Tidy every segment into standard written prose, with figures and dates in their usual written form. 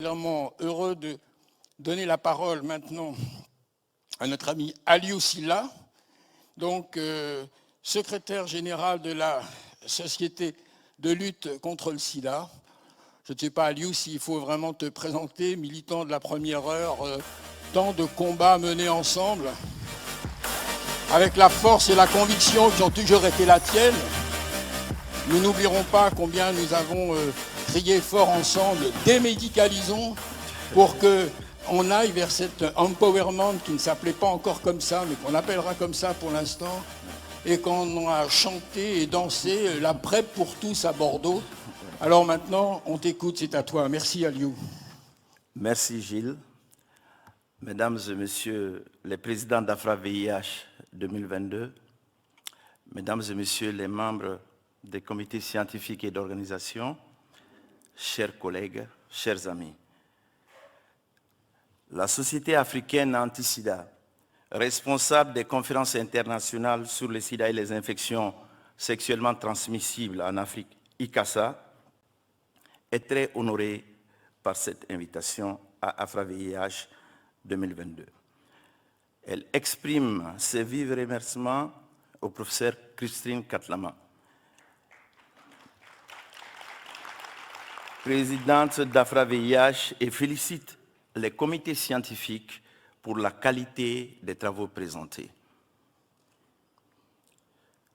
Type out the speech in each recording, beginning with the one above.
Vraiment heureux de donner la parole maintenant à notre ami Aliou Sylla, donc secrétaire général de la Société de lutte contre le sida. Je ne sais pas, Aliou, s'il faut vraiment te présenter, militant de la première heure, tant de combats menés ensemble, avec la force et la conviction qui ont toujours été la tienne. Nous n'oublierons pas combien nous avons crié fort ensemble, démédicalisons, pour qu'on aille vers cet empowerment qui ne s'appelait pas encore comme ça, mais qu'on appellera comme ça pour l'instant, et qu'on a chanté et dansé la PrEP pour tous à Bordeaux. Alors maintenant, on t'écoute, c'est à toi. Merci Aliou. Merci Gilles. Mesdames et messieurs les présidents d'AFRA-VIH 2022, mesdames et messieurs les membres des comités scientifiques et d'organisation, chers collègues, chers amis. La Société africaine anti-sida, responsable des conférences internationales sur le sida et les infections sexuellement transmissibles en Afrique, ICASA, est très honorée par cette invitation à AFRA-VIH 2022. Elle exprime ses vifs remerciements au professeur Christine Katlama, présidente d'AFRA-VIH, et félicite les comités scientifiques pour la qualité des travaux présentés.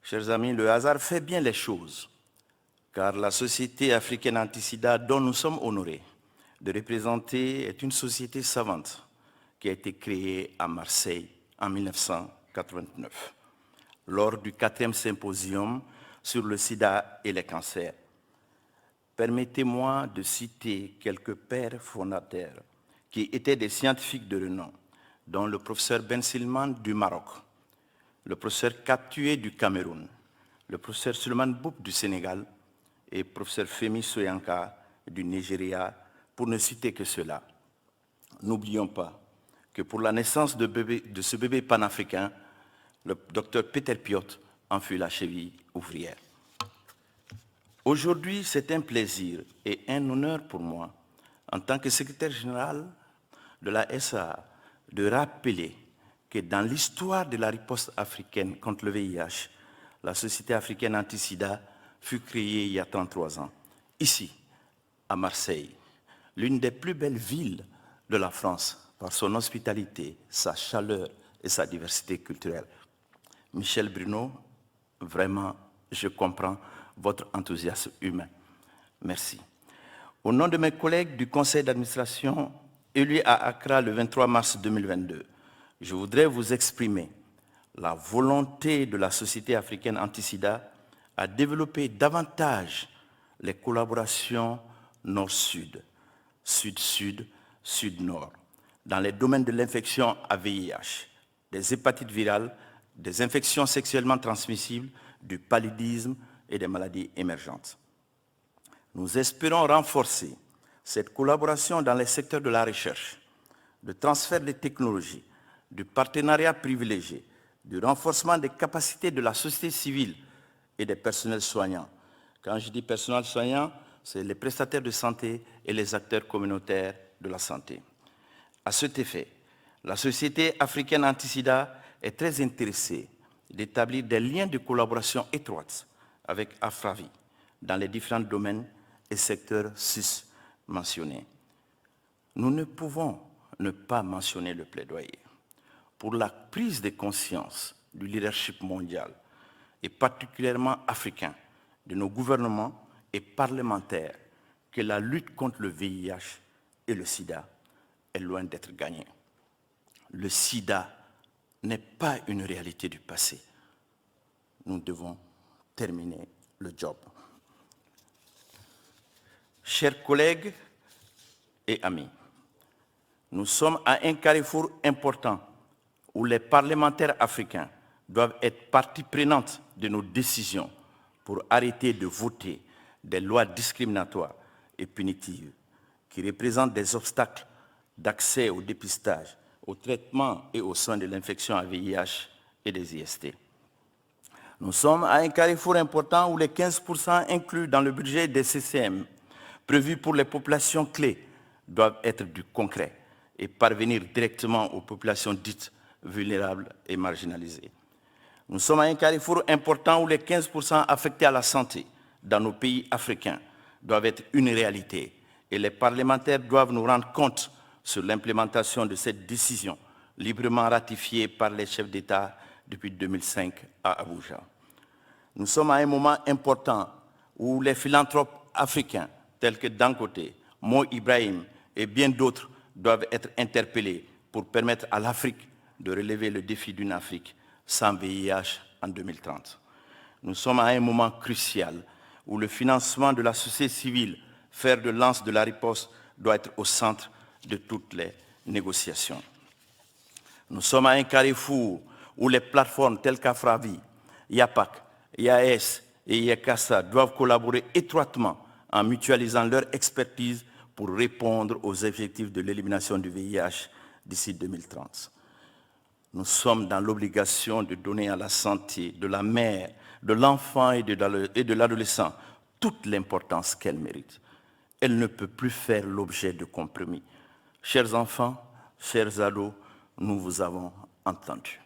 Chers amis, le hasard fait bien les choses, car la Société africaine anti-sida dont nous sommes honorés de représenter est une société savante qui a été créée à Marseille en 1989, lors du 4e symposium sur le sida et les cancers. Permettez-moi de citer quelques pères fondateurs qui étaient des scientifiques de renom, dont le professeur Ben Silman du Maroc, le professeur Kaptué du Cameroun, le professeur Suleiman Boub du Sénégal et le professeur Femi Soyanka du Nigeria, pour ne citer que cela. N'oublions pas que pour la naissance de ce bébé panafricain, le docteur Peter Piot en fut la cheville ouvrière. Aujourd'hui, c'est un plaisir et un honneur pour moi, en tant que secrétaire général de la SA, de rappeler que dans l'histoire de la riposte africaine contre le VIH, la Société africaine anti-sida fut créée il y a 33 ans, ici, à Marseille, l'une des plus belles villes de la France, par son hospitalité, sa chaleur et sa diversité culturelle. Michel Bruno, vraiment, je comprends votre enthousiasme humain. Merci. Au nom de mes collègues du conseil d'administration élus à Accra le 23 mars 2022, je voudrais vous exprimer la volonté de la Société africaine anti-sida à développer davantage les collaborations nord-sud, sud-sud, sud-nord, dans les domaines de l'infection à VIH, des hépatites virales, des infections sexuellement transmissibles, du paludisme et des maladies émergentes. Nous espérons renforcer cette collaboration dans les secteurs de la recherche, du transfert des technologies, du partenariat privilégié, du renforcement des capacités de la société civile et des personnels soignants. Quand je dis personnel soignant, c'est les prestataires de santé et les acteurs communautaires de la santé. À cet effet, la Société africaine anti-sida est très intéressée d'établir des liens de collaboration étroits avec AFRAVI dans les différents domaines et secteurs sus-mentionnés. Nous ne pouvons ne pas mentionner le plaidoyer pour la prise de conscience du leadership mondial et particulièrement africain de nos gouvernements et parlementaires que la lutte contre le VIH et le sida est loin d'être gagnée. Le sida n'est pas une réalité du passé. Nous devons terminer le job. Chers collègues et amis, nous sommes à un carrefour important où les parlementaires africains doivent être partie prenante de nos décisions pour arrêter de voter des lois discriminatoires et punitives qui représentent des obstacles d'accès au dépistage, au traitement et aux soins de l'infection à VIH et des IST. Nous sommes à un carrefour important où les 15% inclus dans le budget des CCM prévus pour les populations clés doivent être du concret et parvenir directement aux populations dites vulnérables et marginalisées. Nous sommes à un carrefour important où les 15% affectés à la santé dans nos pays africains doivent être une réalité et les parlementaires doivent nous rendre compte sur l'implémentation de cette décision librement ratifiée par les chefs d'État depuis 2005 à Abuja. Nous sommes à un moment important où les philanthropes africains tels que Dangote, Mo Ibrahim et bien d'autres doivent être interpellés pour permettre à l'Afrique de relever le défi d'une Afrique sans VIH en 2030. Nous sommes à un moment crucial où le financement de la société civile, fer de lance de la riposte, doit être au centre de toutes les négociations. Nous sommes à un carrefour où les plateformes telles qu'Afravi, YAPAC, IAS et IACASA doivent collaborer étroitement en mutualisant leur expertise pour répondre aux objectifs de l'élimination du VIH d'ici 2030. Nous sommes dans l'obligation de donner à la santé de la mère, de l'enfant et de l'adolescent toute l'importance qu'elle mérite. Elle ne peut plus faire l'objet de compromis. Chers enfants, chers ados, nous vous avons entendus.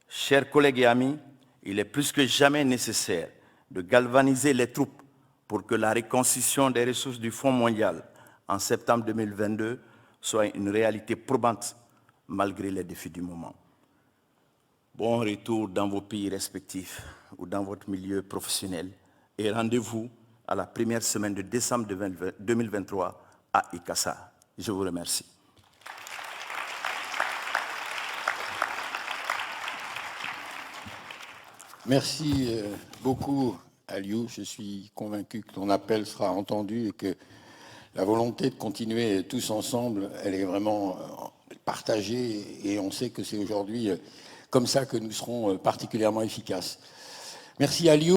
Chers collègues et amis, il est plus que jamais nécessaire de galvaniser les troupes pour que la reconstitution des ressources du Fonds mondial en septembre 2022 soit une réalité probante malgré les défis du moment. Bon retour dans vos pays respectifs ou dans votre milieu professionnel et rendez-vous à la première semaine de décembre 2023 à ICASA. Je vous remercie. Merci beaucoup, Aliou. Je suis convaincu que ton appel sera entendu et que la volonté de continuer tous ensemble, elle est vraiment partagée et on sait que c'est aujourd'hui comme ça que nous serons particulièrement efficaces. Merci, Aliou.